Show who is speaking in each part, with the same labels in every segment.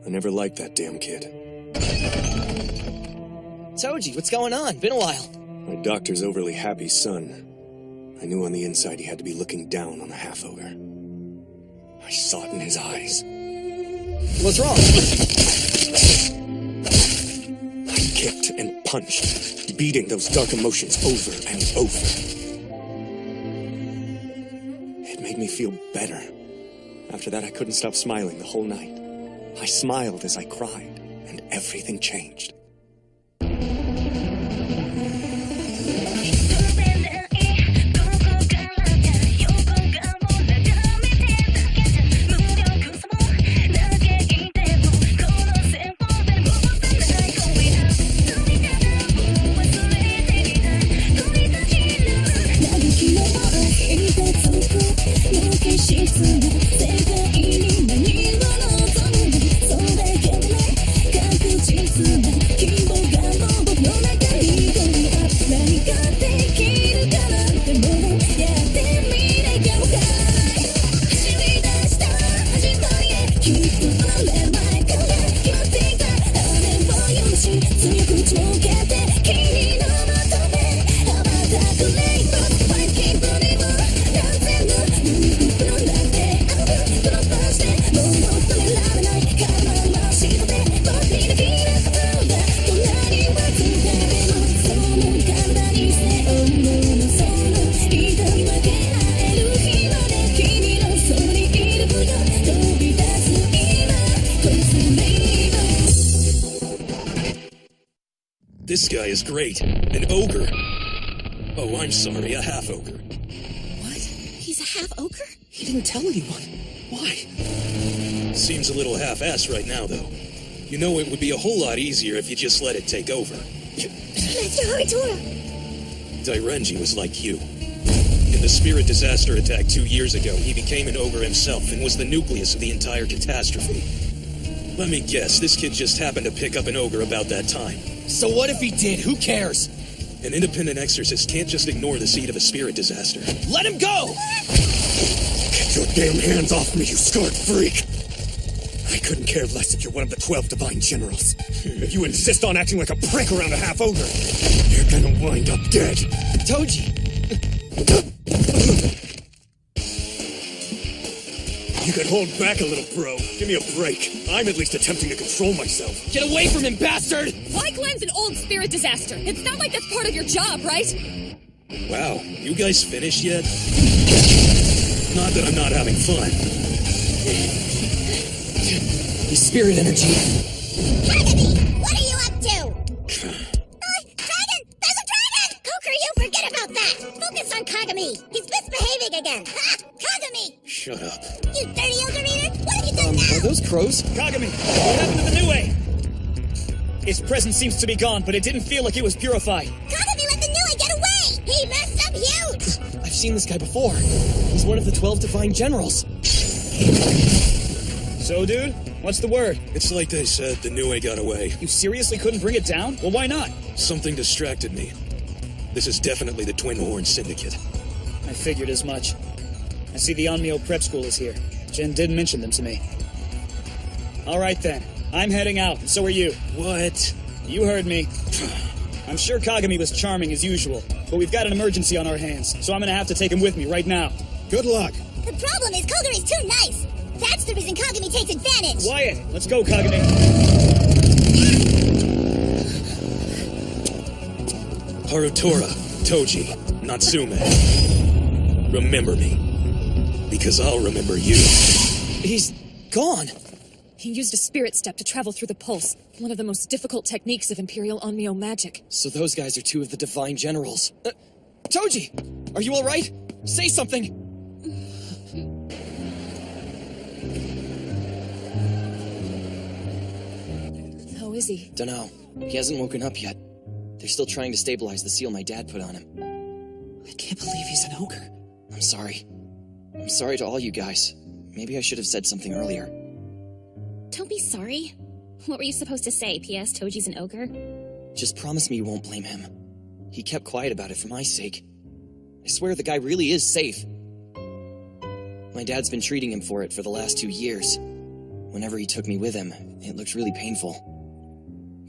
Speaker 1: I never liked that damn kid.
Speaker 2: Toji, what's going on? Been a while.
Speaker 1: My doctor's overly happy son. I knew on the inside he had to be looking down on the half-ogre. I saw it in his eyes.
Speaker 2: What's wrong?
Speaker 1: I kicked and punched, beating those dark emotions over and over. It made me feel better. After that, I couldn't stop smiling the whole night. I smiled as I cried, and everything changed.
Speaker 3: This guy is great. An ogre. Oh, I'm sorry, a half-ogre.
Speaker 4: What? He's a half-ogre?
Speaker 2: He didn't tell anyone. Why?
Speaker 3: Seems a little half-assed right now, though. You know, it would be a whole lot easier if you just let it take over.
Speaker 4: Master Harutora!
Speaker 3: Dairenji was like you. In the spirit disaster attack 2 years ago, he became an ogre himself and was the nucleus of the entire catastrophe. Let me guess, this kid just happened to pick up an ogre about that time.
Speaker 2: So what if he did? Who cares?
Speaker 3: An independent exorcist can't just ignore the seed of a spirit disaster.
Speaker 2: Let him go!
Speaker 1: Get your damn hands off me, you scarred freak! I couldn't care less if you're one of the 12 divine generals. If you insist on acting like a prick around a half-ogre, you're gonna wind up dead.
Speaker 2: Toji!
Speaker 1: You can hold back a little, bro. Give me a break. I'm at least attempting to control myself.
Speaker 2: Get away from him, bastard!
Speaker 4: Why cleanse an old spirit disaster? It's not like that's part of your job, right?
Speaker 3: Wow, you guys finished yet? Not that I'm not having fun.
Speaker 2: His spirit energy.
Speaker 5: Kagami! What are you up to? Dragon! There's a dragon! Kokoro, forget about that! Focus on Kagami! He's misbehaving again! Ha! Kagami!
Speaker 3: Shut up.
Speaker 5: You dirty ogre eater! What have you done now?
Speaker 2: Are those crows?
Speaker 6: Kagami, what happened to the new way? His presence seems to be gone, but it didn't feel like it was purified.
Speaker 5: Kagami let the new one get away! He messed up huge!
Speaker 2: I've seen this guy before. He's one of the 12 divine generals.
Speaker 6: So, dude, what's the word?
Speaker 3: It's like they said, the Nue got away.
Speaker 6: You seriously couldn't bring it down? Well, why not?
Speaker 3: Something distracted me. This is definitely the Twin Horn Syndicate.
Speaker 6: I figured as much. I see the Onmyo Prep School is here. Jin did mention them to me. All right, then. I'm heading out, and so are you.
Speaker 3: What?
Speaker 6: You heard me. I'm sure Kagami was charming as usual, but we've got an emergency on our hands, so I'm gonna have to take him with me right now.
Speaker 3: Good luck.
Speaker 5: The problem is Koguri's too nice! That's the reason Kagami takes advantage!
Speaker 6: Quiet! Let's go, Kagami!
Speaker 3: Harutora, Toji, Natsume. Remember me. Because I'll remember you.
Speaker 2: He's gone.
Speaker 4: He used a spirit step to travel through the pulse, one of the most difficult techniques of Imperial Onmyo magic.
Speaker 2: So those guys are two of the divine generals. Toji! Are you alright? Say something!
Speaker 4: How is he?
Speaker 2: Dunno. He hasn't woken up yet. They're still trying to stabilize the seal my dad put on him. I can't believe he's an ogre. I'm sorry. I'm sorry to all you guys. Maybe I should have said something earlier.
Speaker 7: Don't be sorry. What were you supposed to say? P.S. Toji's an ogre?
Speaker 2: Just promise me you won't blame him. He kept quiet about it for my sake. I swear the guy really is safe. My dad's been treating him for it for the last 2 years. Whenever he took me with him, it looked really painful.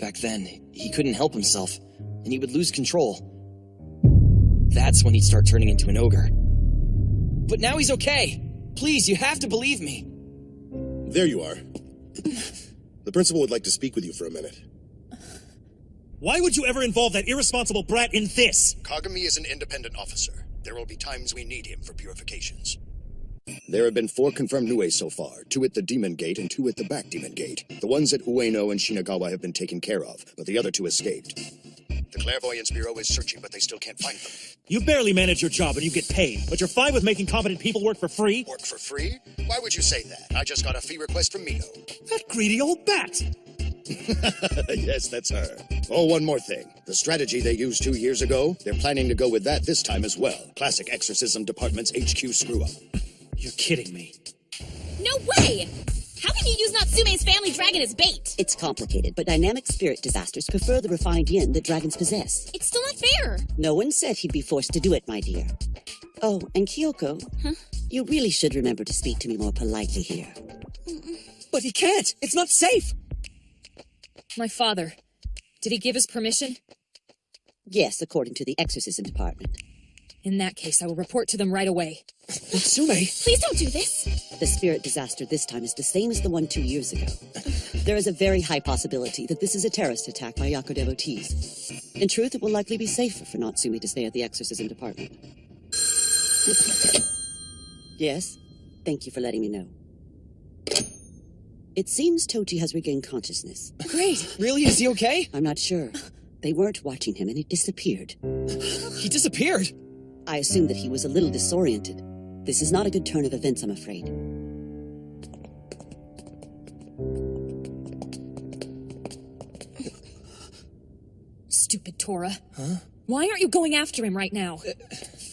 Speaker 2: Back then, he couldn't help himself, and he would lose control. That's when he'd start turning into an ogre. But now he's okay. Please, you have to believe me.
Speaker 8: There you are. The principal would like to speak with you for a minute.
Speaker 1: Why would you ever involve that irresponsible brat in this?
Speaker 9: Kagami is an independent officer. There will be times we need him for purifications.
Speaker 10: There have been 4 confirmed Nue so far, 2 at the Demon Gate and 2 at the back Demon Gate. The ones at Ueno and Shinagawa have been taken care of, but the other 2 escaped.
Speaker 9: The Clairvoyance Bureau is searching, but they still can't find them.
Speaker 1: You barely manage your job and you get paid, but you're fine with making competent people work for free?
Speaker 9: Work for free? Why would you say that? I just got a fee request from Mito.
Speaker 1: That greedy old bat!
Speaker 10: Yes, that's her. Oh, one more thing. The strategy they used 2 years ago, they're planning to go with that this time as well. Classic Exorcism Department's HQ screw-up.
Speaker 1: You're kidding me.
Speaker 7: No way! How can you use Natsume's family dragon as bait?
Speaker 11: It's complicated, but dynamic spirit disasters prefer the refined yin that dragons possess.
Speaker 7: It's still not fair.
Speaker 11: No one said he'd be forced to do it, my dear. Oh, and Kyoko, you really should remember to speak to me more politely here.
Speaker 2: But he can't! It's not safe!
Speaker 4: My father. Did he give his permission?
Speaker 11: Yes, according to the Exorcism Department.
Speaker 4: In that case, I will report to them right away.
Speaker 2: Natsume!
Speaker 7: Please don't do this.
Speaker 11: The spirit disaster this time is the same as the one 2 years ago. There is a very high possibility that this is a terrorist attack by Yako devotees. In truth, it will likely be safer for Natsume to stay at the Exorcism Department. Yes? Thank you for letting me know. It seems Tochi has regained consciousness.
Speaker 2: Great! Really? Is he okay?
Speaker 11: I'm not sure. They weren't watching him and he disappeared.
Speaker 2: He disappeared?
Speaker 11: I assume that he was a little disoriented. This is not a good turn of events, I'm afraid.
Speaker 4: Stupid Tora.
Speaker 2: Huh?
Speaker 4: Why aren't you going after him right now?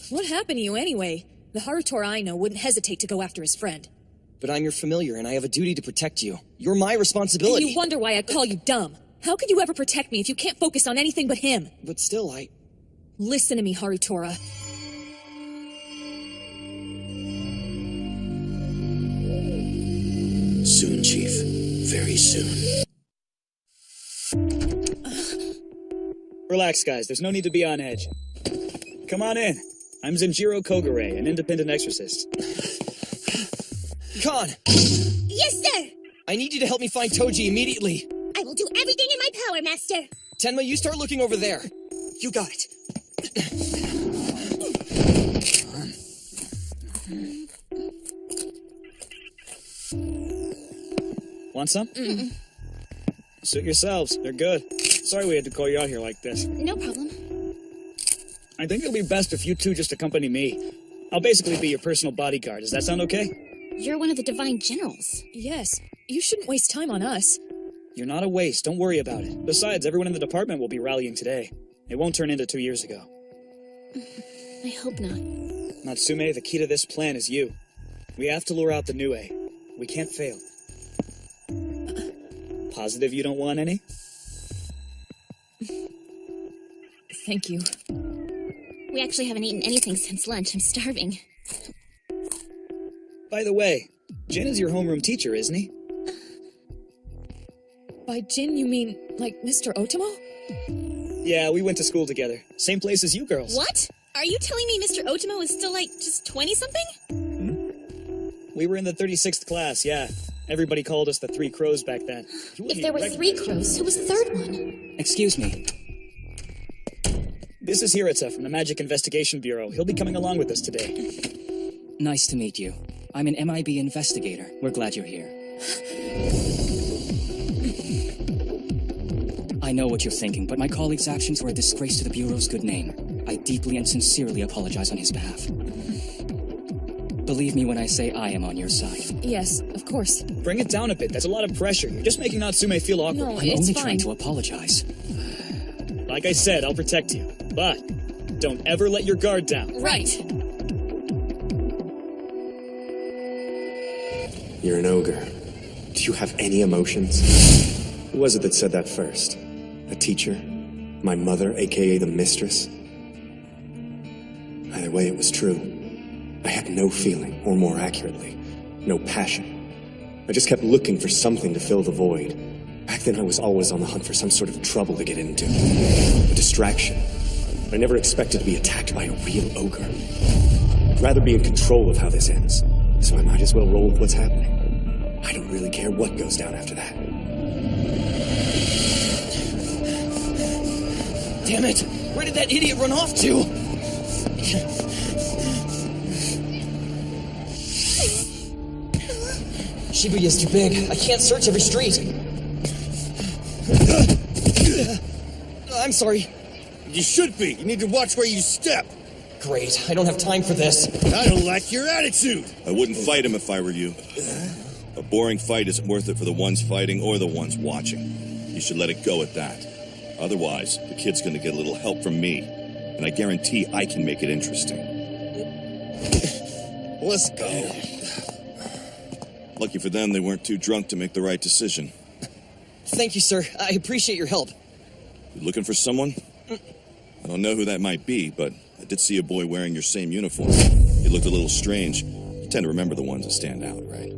Speaker 4: What happened to you anyway? The Harutora I know wouldn't hesitate to go after his friend.
Speaker 2: But I'm your familiar, and I have a duty to protect you. You're my responsibility.
Speaker 4: And you wonder why I call you dumb. How could you ever protect me if you can't focus on anything but him?
Speaker 2: But still,
Speaker 4: Listen to me, Harutora.
Speaker 1: Soon, Chief. Very soon.
Speaker 6: Relax, guys. There's no need to be on edge. Come on in. I'm Zenjiro Kogure, an independent exorcist.
Speaker 2: Khan!
Speaker 5: Yes, sir!
Speaker 2: I need you to help me find Toji immediately.
Speaker 5: I will do everything in my power, Master.
Speaker 2: Tenma, you start looking over there.
Speaker 1: You got it.
Speaker 6: Want some? Suit yourselves. They're good. Sorry we had to call you out here like this.
Speaker 7: No problem.
Speaker 6: I think it'll be best if you two just accompany me. I'll basically be your personal bodyguard. Does that sound okay?
Speaker 7: You're one of the Divine Generals.
Speaker 4: Yes, you shouldn't waste time on us.
Speaker 6: You're not a waste. Don't worry about it. Besides, everyone in the department will be rallying today. It won't turn into 2 years ago.
Speaker 7: I hope not.
Speaker 6: Natsume, the key to this plan is you. We have to lure out the Nue. We can't fail. Positive you don't want any?
Speaker 4: Thank you.
Speaker 7: We actually haven't eaten anything since lunch. I'm starving.
Speaker 6: By the way, Jin is your homeroom teacher, isn't he?
Speaker 4: By Jin, you mean, like, Mr. Otomo?
Speaker 6: Yeah, we went to school together. Same place as you girls.
Speaker 7: What? Are you telling me Mr. Otomo is still, like, just 20-something?
Speaker 6: We were in the 36th class, yeah. Everybody called us the Three Crows back then.
Speaker 7: If there were 3 crows, who was the third one?
Speaker 2: Excuse me.
Speaker 6: This is Hirata from the Magic Investigation Bureau. He'll be coming along with us today.
Speaker 12: Nice to meet you. I'm an MIB investigator. We're glad you're here. I know what you're thinking, but my colleague's actions were a disgrace to the Bureau's good name. I deeply and sincerely apologize on his behalf. Believe me when I say I am on your side.
Speaker 4: Yes, of course.
Speaker 6: Bring it down a bit. That's a lot of pressure. You're just making Natsume feel awkward.
Speaker 4: No,
Speaker 12: I'm
Speaker 4: it's
Speaker 12: only
Speaker 4: fine.
Speaker 12: trying to apologize.
Speaker 6: Like I said, I'll protect you. But don't ever let your guard down.
Speaker 4: Right.
Speaker 13: You're an ogre. Do you have any emotions? Who was it that said that first? A teacher? My mother, aka the mistress? Either way, it was true. I had no feeling, or more accurately, no passion. I just kept looking for something to fill the void. Back then I was always on the hunt for some sort of trouble to get into. A distraction. I never expected to be attacked by a real ogre. I'd rather be in control of how this ends, so I might as well roll with what's happening. I don't really care what goes down after that.
Speaker 2: Damn it! Where did that idiot run off to? Shibuya's too big. I can't search every street. I'm sorry.
Speaker 10: You should be. You need to watch where you step.
Speaker 2: Great. I don't have time for this.
Speaker 10: I don't like your attitude.
Speaker 14: I wouldn't fight him if I were you. A boring fight isn't worth it for the ones fighting or the ones watching. You should let it go at that. Otherwise, the kid's gonna get a little help from me. And I guarantee I can make it interesting.
Speaker 10: Let's go.
Speaker 14: Lucky for them, they weren't too drunk to make the right decision.
Speaker 2: Thank you, sir. I appreciate your help.
Speaker 14: You looking for someone? I don't know who that might be, but I did see a boy wearing your same uniform. He looked a little strange. You tend to remember the ones that stand out, right?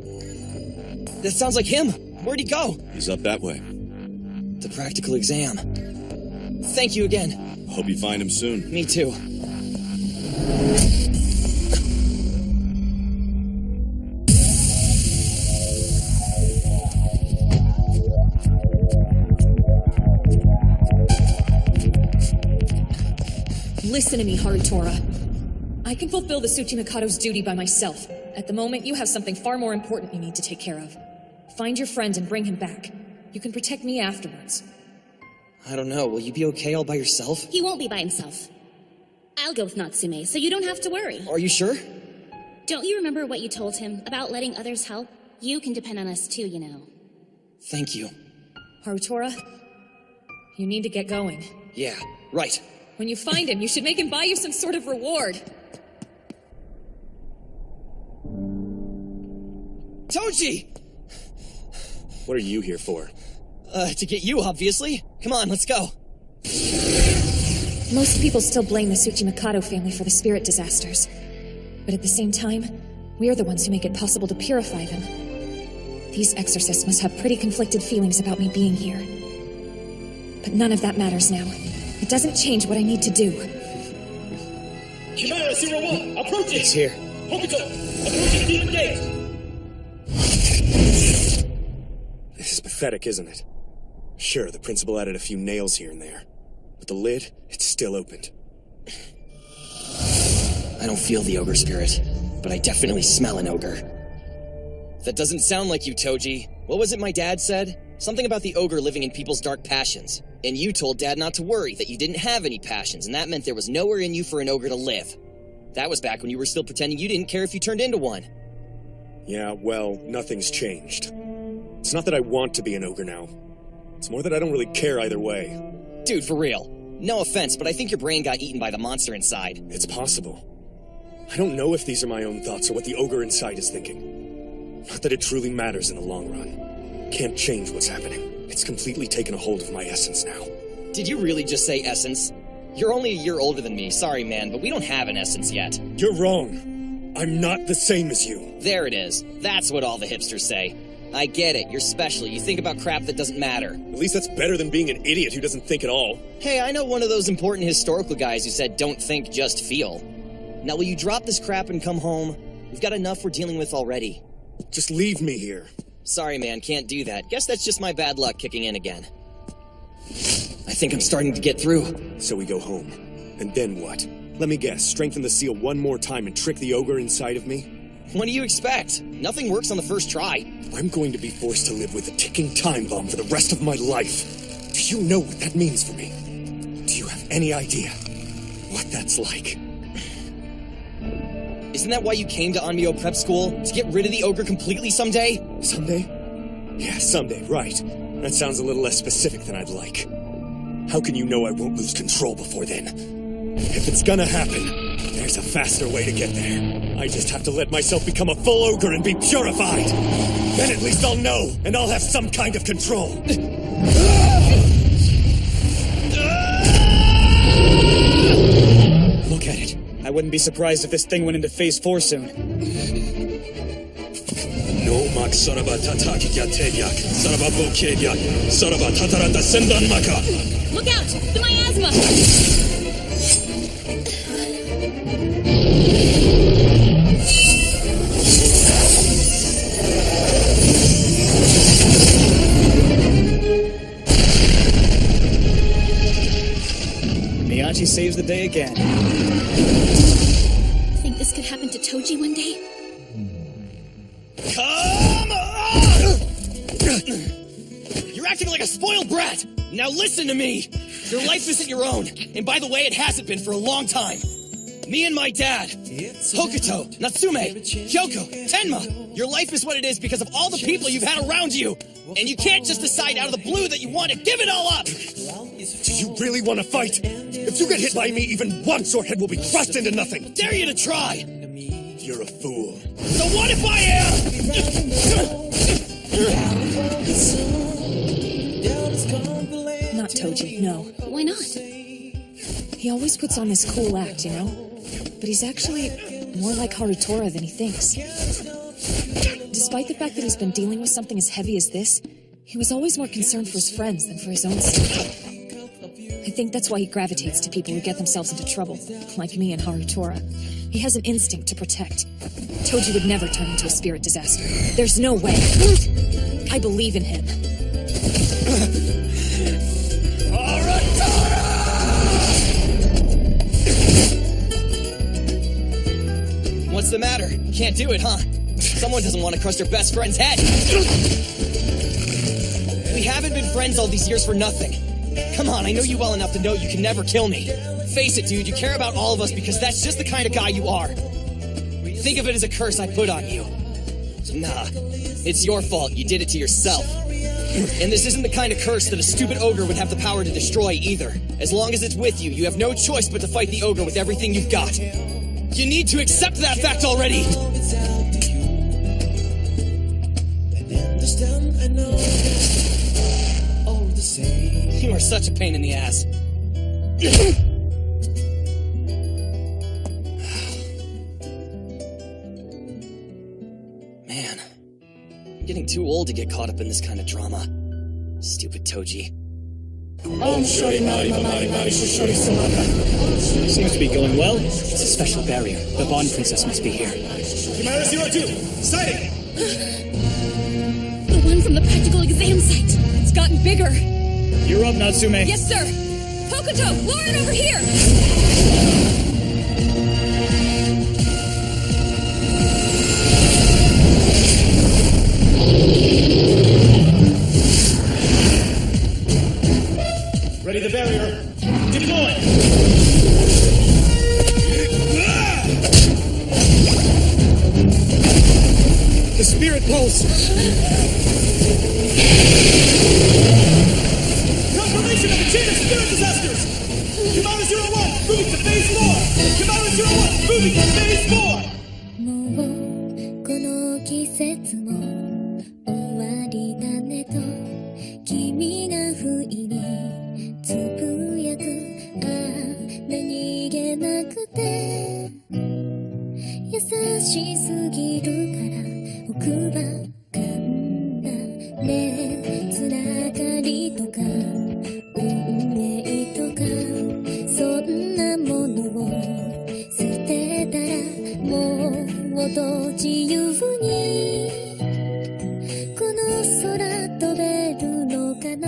Speaker 2: That sounds like him. Where'd he go?
Speaker 14: He's up that way.
Speaker 2: The practical exam. Thank you again.
Speaker 14: Hope you find him soon.
Speaker 2: Me too.
Speaker 4: Listen to me, Harutora. I can fulfill the Tsuchimikado's duty by myself. At the moment, you have something far more important you need to take care of. Find your friend and bring him back. You can protect me afterwards.
Speaker 2: I don't know. Will you be okay all by yourself?
Speaker 7: He won't be by himself. I'll go with Natsume, so you don't have to worry.
Speaker 2: Are you sure?
Speaker 7: Don't you remember what you told him about letting others help? You can depend on us too, you know.
Speaker 2: Thank you.
Speaker 4: Harutora, you need to get going.
Speaker 2: Yeah, right.
Speaker 4: When you find him, you should make him buy you some sort of reward.
Speaker 2: Toji!
Speaker 13: What are you here for?
Speaker 2: To get you, obviously. Come on, let's go.
Speaker 4: Most people still blame the Tsuchimikado family for the spirit disasters. But at the same time, we're the ones who make it possible to purify them. These exorcists must have pretty conflicted feelings about me being here. But none of that matters now. It doesn't change what I need to do.
Speaker 3: Chimera 01, approaching!
Speaker 2: It's here.
Speaker 3: Hokuto, approaching Demon Gate!
Speaker 13: This is pathetic, isn't it? Sure, the principal added a few nails here and there. But the lid, it's still opened.
Speaker 2: I don't feel the ogre spirit, but I definitely smell an ogre. That doesn't sound like you, Toji. What was it my dad said? Something about the ogre living in people's dark passions. And you told Dad not to worry, that you didn't have any passions, and that meant there was nowhere in you for an ogre to live. That was back when you were still pretending you didn't care if you turned into one.
Speaker 13: Yeah, well, nothing's changed. It's not that I want to be an ogre now. It's more that I don't really care either way.
Speaker 2: Dude, for real. No offense, but I think your brain got eaten by the monster inside.
Speaker 13: It's possible. I don't know if these are my own thoughts or what the ogre inside is thinking. Not that it truly matters in the long run. Can't change what's happening. It's completely taken a hold of my essence now.
Speaker 2: Did you really just say essence? You're only a year older than me, sorry man, but we don't have an essence yet.
Speaker 13: You're wrong. I'm not the same as you.
Speaker 2: There it is. That's what all the hipsters say. I get it, you're special, you think about crap that doesn't matter.
Speaker 13: At least that's better than being an idiot who doesn't think at all.
Speaker 2: Hey, I know one of those important historical guys who said don't think, just feel. Now will you drop this crap and come home? We've got enough we're dealing with already.
Speaker 13: Just leave me here.
Speaker 2: Sorry, man, can't do that. Guess that's just my bad luck kicking in again. I think I'm starting to get through.
Speaker 13: So we go home. And then what? Let me guess, strengthen the seal one more time and trick the ogre inside of me?
Speaker 2: What do you expect? Nothing works on the first try.
Speaker 13: I'm going to be forced to live with a ticking time bomb for the rest of my life. Do you know what that means for me? Do you have any idea what that's like?
Speaker 2: Isn't that why you came to Onmyo Prep School? To get rid of the ogre completely someday?
Speaker 13: Someday? Yeah, someday, right. That sounds a little less specific than I'd like. How can you know I won't lose control before then? If it's gonna happen, there's a faster way to get there. I just have to let myself become a full ogre and be purified. Then at least I'll know, and I'll have some kind of control.
Speaker 6: Look at it. I wouldn't be surprised if this thing went into Phase 4 soon.
Speaker 13: No,
Speaker 3: Saraba Tataki Gatebyak, Saraba Bokebyak, Saraba Tatarata Sendan Maka.
Speaker 7: Look out! The miasma!
Speaker 6: Miyachi saves the day again.
Speaker 7: Think this could happen to Toji one day?
Speaker 2: Come on! You're acting like a spoiled brat! Now listen to me! Your life isn't your own, and by the way, it hasn't been for a long time. Me and my dad, Hokuto, Natsume, Kyoko, Tenma, your life is what it is because of all the people you've had around you! And you can't just decide out of the blue that you want to give it all up!
Speaker 1: Do you really want to fight? If you get hit by me even once, your head will be crushed into nothing!
Speaker 2: Dare you to try!
Speaker 1: You're a fool.
Speaker 2: So what if I am?
Speaker 4: Not Toji, no.
Speaker 7: Why not?
Speaker 4: He always puts on this cool act, you know? But he's actually more like Harutora than he thinks. Despite the fact that he's been dealing with something as heavy as this, he was always more concerned for his friends than for his own stuff. I think that's why he gravitates to people who get themselves into trouble, like me and Harutora. He has an instinct to protect. Toji would never turn into a spirit disaster. There's no way. I believe in him.
Speaker 2: What's the matter? Can't do it, huh? Someone doesn't want to crush their best friend's head. We haven't been friends all these years for nothing. Come on, I know you well enough to know you can never kill me. Face it, dude, you care about all of us because that's just the kind of guy you are. Think of it as a curse I put on you. Nah, it's your fault. You did it to yourself. And this isn't the kind of curse that a stupid ogre would have the power to destroy either. As long as it's with you, you have no choice but to fight the ogre with everything you've got. You need to accept that fact already! You are such a pain in the ass. Man, I'm getting too old to get caught up in this kind of drama. Stupid Toji.
Speaker 6: Seems to be going well. It's a special barrier. The Bond Princess must be here.
Speaker 1: Commander 02, sighting!
Speaker 7: The one from the practical exam site.
Speaker 4: It's gotten bigger.
Speaker 6: You're up, Natsume.
Speaker 4: Yes, sir. Hokuto, lure it over here.
Speaker 1: Ready the barrier. Deploy! The spirit pulse! Confirmation of the chain of spirit disasters! Commander 01, moving to phase 4! Commander 01, moving to phase 4!
Speaker 15: もうこの季節も終わりだねと君が不意につぶやくああ何気なくて優しすぎるから奥歯噛んだねつながりとか運命とかそんなものを捨てたらもっと自由にこの空飛べるのかな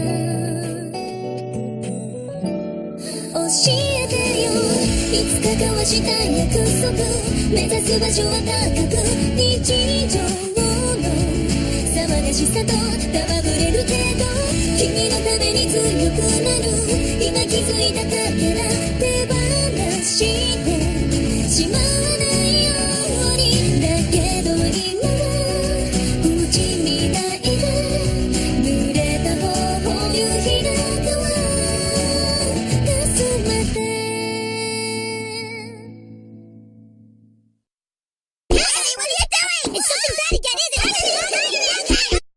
Speaker 15: 教えてよいつか交わした約束目指す場所は高く日常の騒がしさと戯れるけど君のために強くなる今気づいたか